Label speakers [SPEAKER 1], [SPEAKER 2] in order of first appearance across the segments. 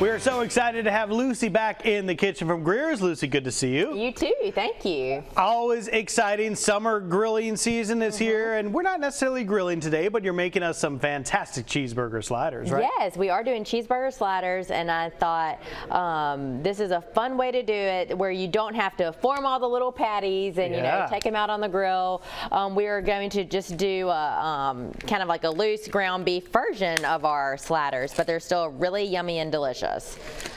[SPEAKER 1] We are so excited to have Lucy back in the kitchen from Greer's. Lucy, good to see you.
[SPEAKER 2] You too, thank you.
[SPEAKER 1] Always exciting. Summer grilling season is here, and we're not necessarily grilling today, but you're making us some fantastic cheeseburger sliders, right?
[SPEAKER 2] Yes, we are doing cheeseburger sliders, and I thought this is a fun way to do it where you don't have to form all the little patties and, you know, take them out on the grill. We are going to just do a, kind of like a loose ground beef version of our sliders, but they're still really yummy and delicious.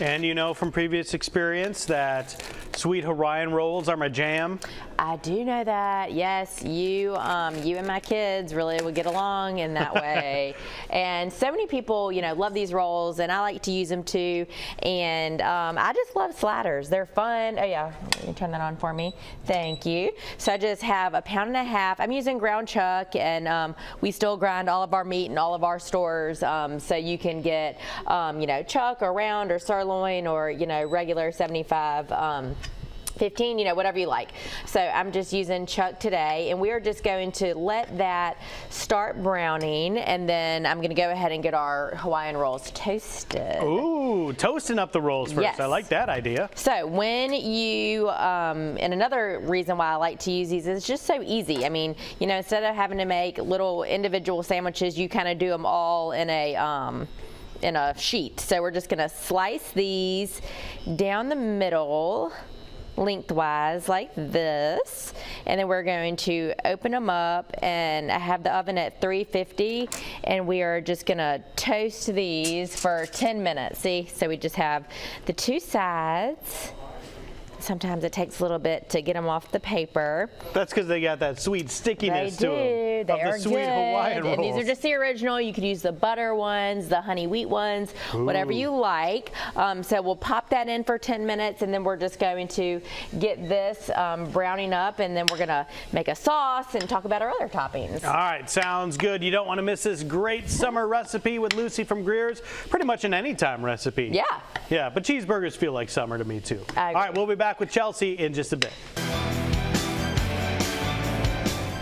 [SPEAKER 1] And you know from previous experience that sweet Hawaiian rolls are my jam.
[SPEAKER 2] I do know that. Yes, you and my kids really would get along in that way. And so many people, you know, love these rolls, and I like to use them too. And I just love sliders. They're fun. Oh yeah, you turn that on for me. Thank you. So I just have a pound and a half. I'm using ground chuck, and we still grind all of our meat in all of our stores. So you can get, you know, chuck or round or sirloin or, you know, regular 75. 15, you know, whatever you like. So I'm just using chuck today, and we are just going to let that start browning, and then I'm going to go ahead and get our Hawaiian rolls toasted.
[SPEAKER 1] Ooh, toasting up the rolls first.
[SPEAKER 2] Yes.
[SPEAKER 1] I like that idea.
[SPEAKER 2] So when you, and another reason why I like to use these is it's just so easy. I mean, you know, instead of having to make little individual sandwiches, you kind of do them all in a sheet. So we're just going to slice these down the middle, lengthwise like this, and then we're going to open them up, and I have the oven at 350, and we are just gonna toast these for 10 minutes. See, so we just have the two sides. Sometimes it takes a little bit to get them off the paper.
[SPEAKER 1] That's because they got that sweet stickiness to them.
[SPEAKER 2] They do. They are
[SPEAKER 1] the sweet
[SPEAKER 2] good.
[SPEAKER 1] Hawaiian rolls.
[SPEAKER 2] And these are just the original. You could use the butter ones, the honey wheat ones, whatever you like. So we'll pop that in for 10 minutes, and then we're just going to get this browning up, and then we're going to make a sauce and talk about our other toppings.
[SPEAKER 1] All right, sounds good. You don't want to miss this great summer recipe with Lucy from Greer's. Pretty much an anytime recipe.
[SPEAKER 2] Yeah.
[SPEAKER 1] Yeah, but cheeseburgers feel like summer to me too.
[SPEAKER 2] I agree.
[SPEAKER 1] All right, we'll be back with Chelsea in just a bit.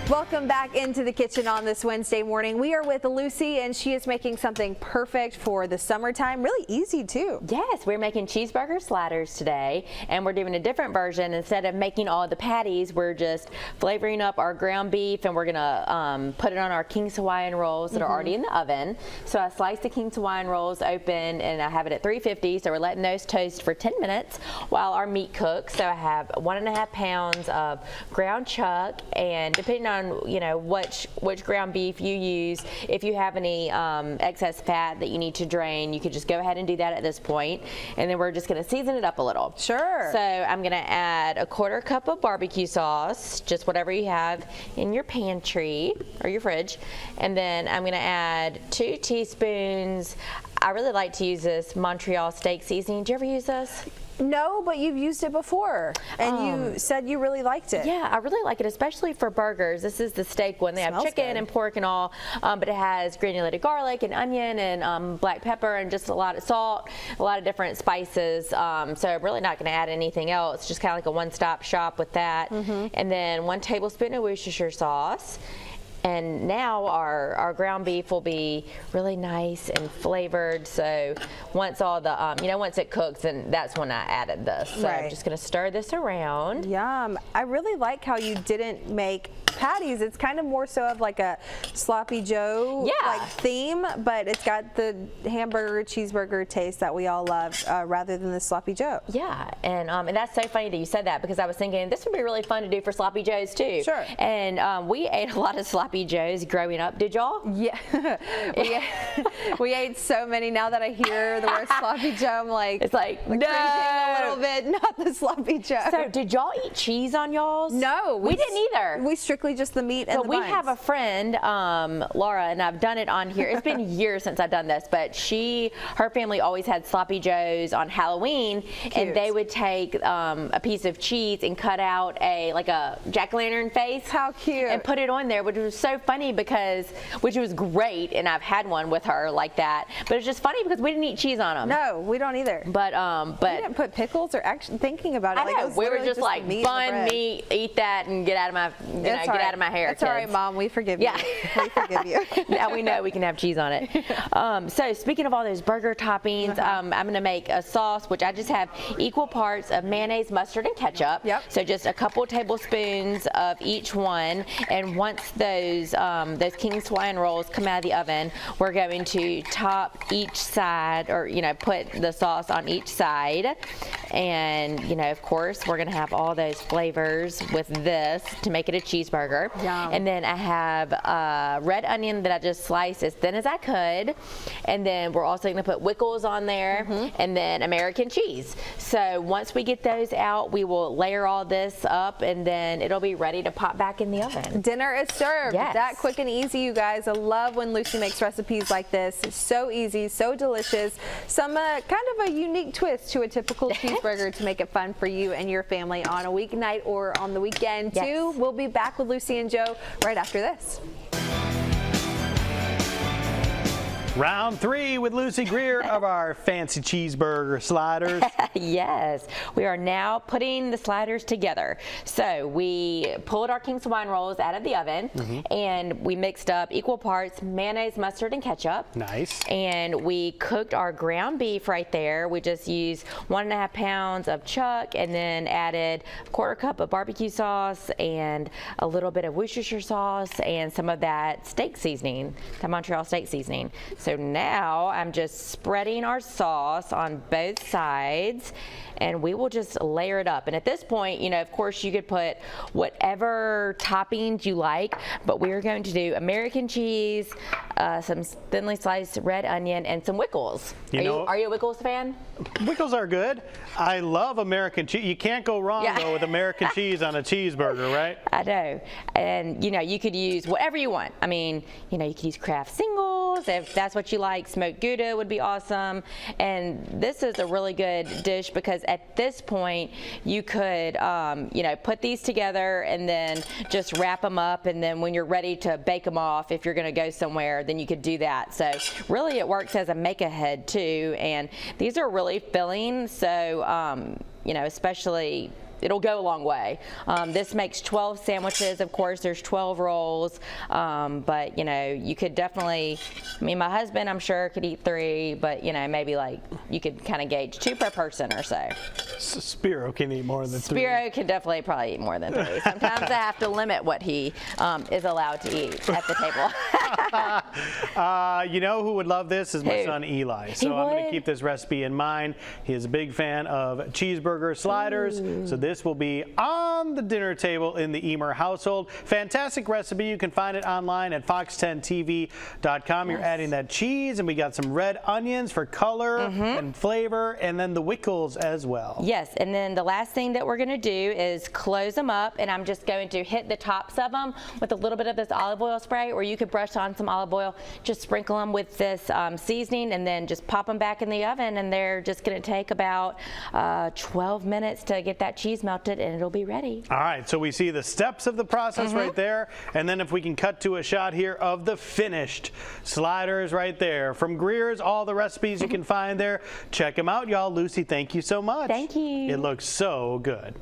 [SPEAKER 3] Welcome back into the kitchen on this Wednesday morning. We are with Lucy, and she is making something perfect for the summertime. Really easy too.
[SPEAKER 2] Yes, we're making cheeseburger sliders today, and we're doing a different version. Instead of making all the patties, we're just flavoring up our ground beef, and we're gonna put it on our King's Hawaiian rolls that are already in the oven. So I sliced the King's Hawaiian rolls open, and I have it at 350. So we're letting those toast for 10 minutes while our meat cooks. So I have 1.5 pounds of ground chuck, and depending on, you know, which ground beef you use, if you have any excess fat that you need to drain, you could just go ahead and do that at this point. And then we're just going to season it up a little. Sure. So I'm going to add 1/4 cup of barbecue sauce, just whatever you have in your pantry or your fridge. And then I'm going to add 2 teaspoons. I really like to use this Montreal steak seasoning. Do you ever use this?
[SPEAKER 3] No, but you've used it before, and you said you really liked it.
[SPEAKER 2] Yeah, I really like it, especially for burgers. This is the steak one. They have chicken and pork and all, but it has granulated garlic and onion and black pepper and just a lot of salt, a lot of different spices. So I'm really not going to add anything else. Just kind of like a one-stop shop with that. And then 1 tablespoon of Worcestershire sauce. And now our ground beef will be really nice and flavored. So once all the, you know, once it cooks, and that's when I added this. So I'm just going to stir this around.
[SPEAKER 3] Yum. I really like how you didn't make patties. It's kind of more so of like a sloppy Joe like theme, but it's got the hamburger, cheeseburger taste that we all love rather than the sloppy Joe.
[SPEAKER 2] Yeah, and that's so funny that you said that, because I was thinking this would be really fun to do for sloppy Joes too. Sure. And we ate a lot of sloppy Joes growing up. Did y'all?
[SPEAKER 3] Yeah. we ate so many. Now that I hear the word sloppy Joe, I'm like,
[SPEAKER 2] it's like,
[SPEAKER 3] no, a little bit, not the sloppy Joe.
[SPEAKER 2] So did y'all eat cheese on y'all's?
[SPEAKER 3] No,
[SPEAKER 2] we didn't either.
[SPEAKER 3] We strictly just the meat and the buns.
[SPEAKER 2] We have a friend, Laura, and I've done it on here. It's been years since I've done this, but her family always had sloppy Joes on Halloween. Cute. And they would take a piece of cheese and cut out like a jack-o'-lantern face.
[SPEAKER 3] How cute.
[SPEAKER 2] And put it on there, which was so funny which was great, and I've had one with her like that. But it's just funny because we didn't eat cheese on them.
[SPEAKER 3] No, we don't either.
[SPEAKER 2] But
[SPEAKER 3] we didn't put pickles, or actually thinking about it.
[SPEAKER 2] I know, we were just like bun meat, eat that, and get out of my, get get out of my hair.
[SPEAKER 3] That's all right,
[SPEAKER 2] kids.
[SPEAKER 3] Mom. We forgive you.
[SPEAKER 2] Yeah.
[SPEAKER 3] We forgive you.
[SPEAKER 2] Now we know we can have cheese on it. So speaking of all those burger toppings, I'm going to make a sauce, which I just have equal parts of mayonnaise, mustard, and ketchup.
[SPEAKER 3] Yep.
[SPEAKER 2] So just a couple tablespoons of each one. And once those King Hawaiian rolls come out of the oven, we're going to top each side, or put the sauce on each side. And of course, we're going to have all those flavors with this to make it a cheeseburger.
[SPEAKER 3] Yum.
[SPEAKER 2] And then I have red onion that I just sliced as thin as I could. And then we're also going to put Wickles on there, and then American cheese. So once we get those out, we will layer all this up, and then it'll be ready to pop back in the oven.
[SPEAKER 3] Dinner is served.
[SPEAKER 2] Yes.
[SPEAKER 3] That quick and easy, you guys. I love when Lucy makes recipes like this. It's so easy, so delicious. Some kind of a unique twist to a typical cheeseburger to make it fun for you and your family on a weeknight or on the weekend too.
[SPEAKER 2] Yes.
[SPEAKER 3] We'll be back with Lucy and Joe right after this.
[SPEAKER 1] Round 3 with Lucy Greer of our fancy cheeseburger sliders.
[SPEAKER 2] Yes, we are now putting the sliders together. So we pulled our King Hawaiian rolls out of the oven, and we mixed up equal parts mayonnaise, mustard, and ketchup.
[SPEAKER 1] Nice.
[SPEAKER 2] And we cooked our ground beef right there. We just used 1.5 pounds of chuck, and then added a 1/4 cup of barbecue sauce and a little bit of Worcestershire sauce and some of that steak seasoning, the Montreal steak seasoning. So now I'm just spreading our sauce on both sides, and we will just layer it up. And at this point, of course, you could put whatever toppings you like, but we are going to do American cheese, some thinly sliced red onion, and some Wickles. Are you a Wickles fan?
[SPEAKER 1] Wickles are good. I love American cheese. You can't go wrong though with American cheese on a cheeseburger, right?
[SPEAKER 2] I know. And you could use whatever you want. I mean, you could use Kraft singles if that's what you like. Smoked Gouda would be awesome. And this is a really good dish because at this point you could put these together and then just wrap them up, and then when you're ready to bake them off, if you're going to go somewhere, then you could do that. So really it works as a make-ahead too, and these are really filling, so especially it'll go a long way. This makes 12 sandwiches. Of course, there's 12 rolls, but you could definitely, my husband, I'm sure, could eat 3, but maybe you could kind of gauge 2 per person or so.
[SPEAKER 1] Spiro can eat more than 3.
[SPEAKER 2] Spiro could definitely probably eat more than 3. Sometimes I have to limit what he is allowed to eat at the table.
[SPEAKER 1] You know who would love this is my
[SPEAKER 2] Who?
[SPEAKER 1] son Eli. So I'm going to keep this recipe in mind. He is a big fan of cheeseburger sliders. So this will be on the dinner table in the Emer household. Fantastic recipe. You can find it online at fox10tv.com. You're adding that cheese, and we got some red onions for color and flavor, and then the Wickles as well.
[SPEAKER 2] Yes, and then the last thing that we're going to do is close them up, and I'm just going to hit the tops of them with a little bit of this olive oil spray, or you could brush on some olive oil. Just sprinkle them with this seasoning, and then just pop them back in the oven, and they're just going to take about 12 minutes to get that cheese melted, and it'll be ready.
[SPEAKER 1] All right, so we see the steps of the process right there, and then if we can cut to a shot here of the finished sliders right there. From Greer's, all the recipes you can find there. Check them out, y'all. Lucy, thank you so much.
[SPEAKER 2] Thank you.
[SPEAKER 1] It looks so good.